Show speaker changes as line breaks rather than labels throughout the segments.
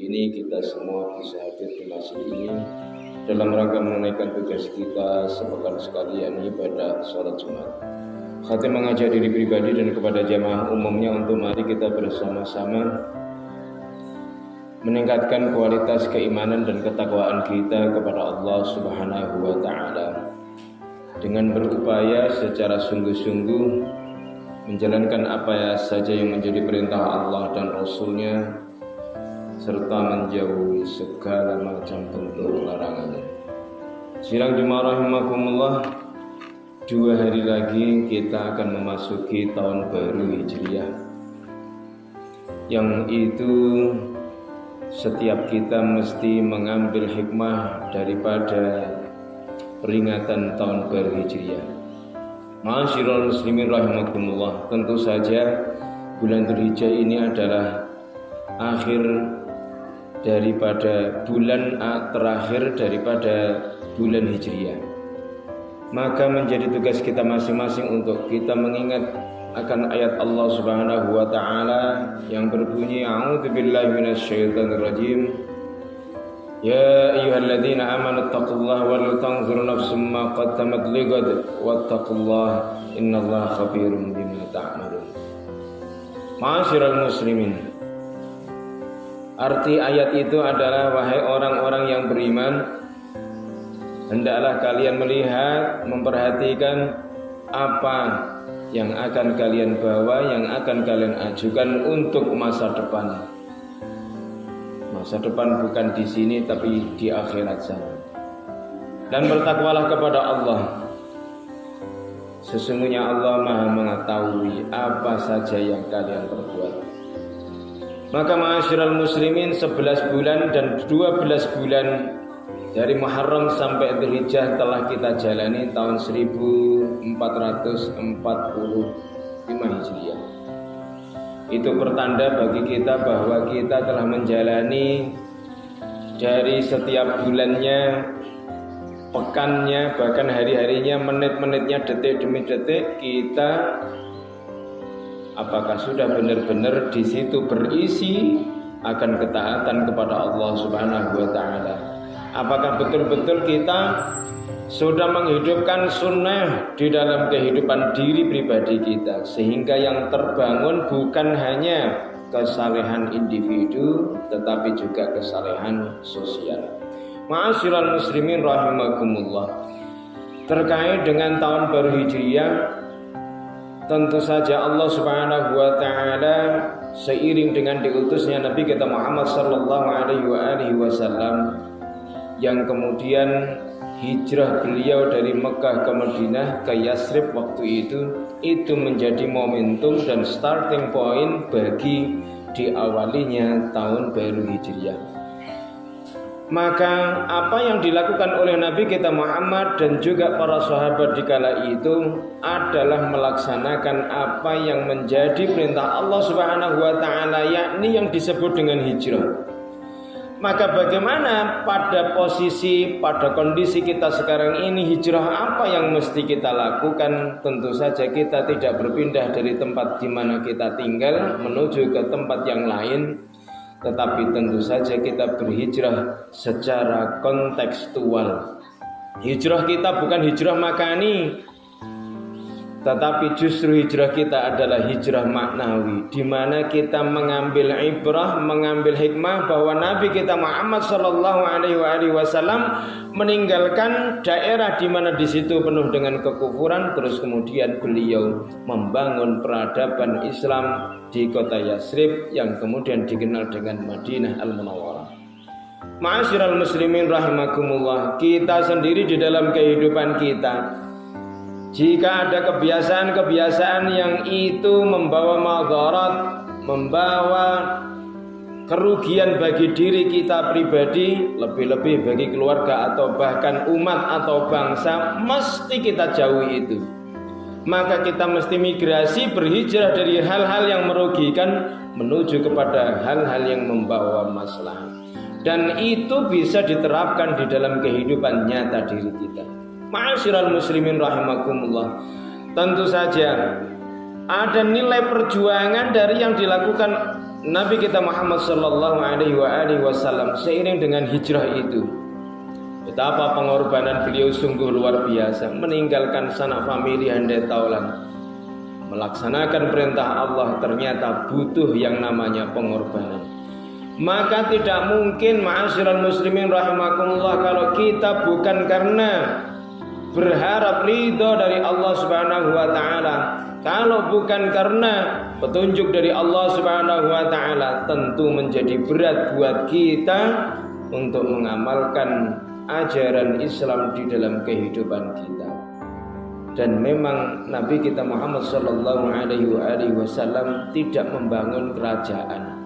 ini kita semua bisa hadir di masjid ini dalam rangka menunaikan tugas kita sepekan sekali, yakni ibadah sholat Jumat. Khatib mengajak diri pribadi dan kepada jamaah umumnya untuk mari kita bersama-sama meningkatkan kualitas keimanan dan ketakwaan kita kepada Allah Subhanahu wa Ta'ala dengan berupaya secara sungguh-sungguh menjalankan apa saja yang menjadi perintah Allah dan Rasul-Nya serta menjauhi segala macam bentuk larangannya. Sidang Jumat rahimakumullah, 2 hari lagi kita akan memasuki tahun baru Hijriah, yang itu setiap kita mesti mengambil hikmah daripada peringatan tahun baru Hijriah. Ma'asyiral muslimin rahimakumullah, tentu saja bulan Dzulhijjah ini adalah akhir daripada bulan terakhir daripada bulan Hijriah. Maka menjadi tugas kita masing-masing untuk kita mengingat akan ayat Allah Subhanahu wa Ta'ala yang berbunyi, a'udzubillahi minasyaitonir rajim. Ya ayyuhalladzina amanu taqullaha wal tanzur nafsum ma qaddamat lighad wattaqullaha innallaha khabirum bima ta'malun. Ma'asyiral muslimin, arti ayat itu adalah, wahai orang-orang yang beriman, hendaklah kalian melihat, memperhatikan apa yang akan kalian bawa, yang akan kalian ajukan untuk masa depan. Masa depan bukan di sini tapi di akhirat sana. Dan bertakwalah kepada Allah. Sesungguhnya Allah Maha mengetahui apa saja yang kalian perbuat. Maka ma'asyiral muslimin, 11 bulan dan 12 bulan dari Muharram sampai Dzulhijjah telah kita jalani tahun 1445 Hijriah. Itu pertanda bagi kita bahwa kita telah menjalani dari setiap bulannya, pekannya, bahkan hari-harinya, menit-menitnya, detik demi detik, kita apakah sudah benar-benar di situ berisi akan ketaatan kepada Allah Subhanahu wa Ta'ala. Apakah betul-betul kita sudah menghidupkan sunnah di dalam kehidupan diri pribadi kita, sehingga yang terbangun bukan hanya kesalehan individu tetapi juga kesalehan sosial. Ma'asyiral muslimin rahimakumullah, terkait dengan tahun baru Hijriah, tentu saja Allah Subhanahu wa Ta'ala seiring dengan diutusnya Nabi kita Muhammad sallallahu alaihi wasallam yang kemudian hijrah beliau dari Mekah ke Madinah ke Yasrib waktu itu menjadi momentum dan starting point bagi diawalinya tahun baru Hijriah. Maka apa yang dilakukan oleh Nabi kita Muhammad dan juga para sahabat di kala itu adalah melaksanakan apa yang menjadi perintah Allah Subhanahu wa Ta'ala, yakni yang disebut dengan hijrah. Maka bagaimana pada posisi, pada kondisi kita sekarang ini, hijrah apa yang mesti kita lakukan? Tentu saja kita tidak berpindah dari tempat di mana kita tinggal menuju ke tempat yang lain, tetapi tentu saja kita berhijrah secara kontekstual. Hijrah kita bukan hijrah makani, tetapi justru hijrah kita adalah hijrah maknawi, di mana kita mengambil ibrah, mengambil hikmah bahwa Nabi kita Muhammad sallallahu alaihi wasallam meninggalkan daerah di mana di situ penuh dengan kekufuran, terus kemudian beliau membangun peradaban Islam di kota Yasrib yang kemudian dikenal dengan Madinah Al-Munawwarah. Ma'asyiral muslimin rahimakumullah, kita sendiri di dalam kehidupan kita, jika ada kebiasaan-kebiasaan yang itu membawa madarat, membawa kerugian bagi diri kita pribadi, lebih-lebih bagi keluarga atau bahkan umat atau bangsa, mesti kita jauhi itu. Maka kita mesti migrasi, berhijrah dari hal-hal yang merugikan menuju kepada hal-hal yang membawa maslahat. Dan itu bisa diterapkan di dalam kehidupan nyata diri kita. Ma'asyiral muslimin rahimakumullah, tentu saja ada nilai perjuangan dari yang dilakukan Nabi kita Muhammad sallallahu alaihi wasallam seiring dengan hijrah itu, betapa pengorbanan beliau sungguh luar biasa, meninggalkan sanak famili handai taulan, melaksanakan perintah Allah ternyata butuh yang namanya pengorbanan. Maka tidak mungkin ma'asyiral muslimin rahimakumullah kalau kita bukan karena berharap ridho dari Allah Subhanahu wa taala, kalau bukan karena petunjuk dari Allah Subhanahu wa taala, tentu menjadi berat buat kita untuk mengamalkan ajaran Islam di dalam kehidupan kita. Dan memang Nabi kita Muhammad sallallahu alaihi wasallam tidak membangun kerajaan,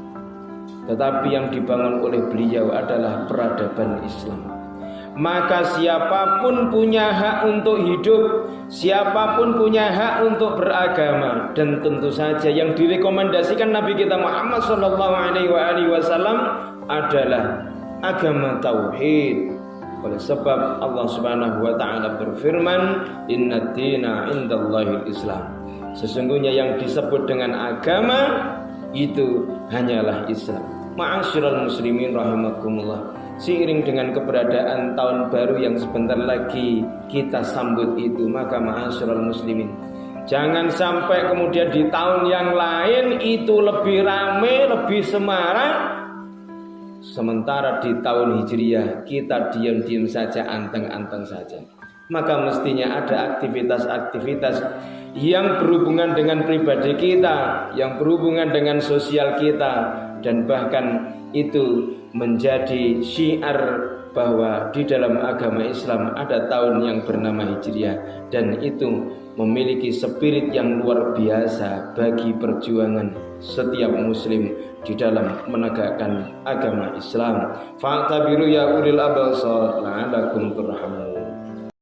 tetapi yang dibangun oleh beliau adalah peradaban Islam. Maka siapapun punya hak untuk hidup, siapapun punya hak untuk beragama, dan tentu saja yang direkomendasikan Nabi kita Muhammad sallallahu alaihi wasallam adalah agama tauhid. Oleh sebab Allah Subhanahu wa taala berfirman, "Innad dina 'indallahil Islam." Sesungguhnya yang disebut dengan agama itu hanyalah Islam. Ma'asyiral muslimin rahimakumullah. Seiring dengan keberadaan tahun baru yang sebentar lagi kita sambut itu, maka ma'asyiral muslimin, jangan sampai kemudian di tahun yang lain itu lebih ramai, lebih semarak, sementara di tahun Hijriah kita diam-diam saja, anteng-anteng saja. Maka mestinya ada aktivitas-aktivitas yang berhubungan dengan pribadi kita, yang berhubungan dengan sosial kita, dan bahkan itu menjadi syiar bahwa di dalam agama Islam ada tahun yang bernama Hijriah, dan itu memiliki spirit yang luar biasa bagi perjuangan setiap muslim di dalam menegakkan agama Islam. Fa'tabiru ya ulil absar la'allakum turhamun.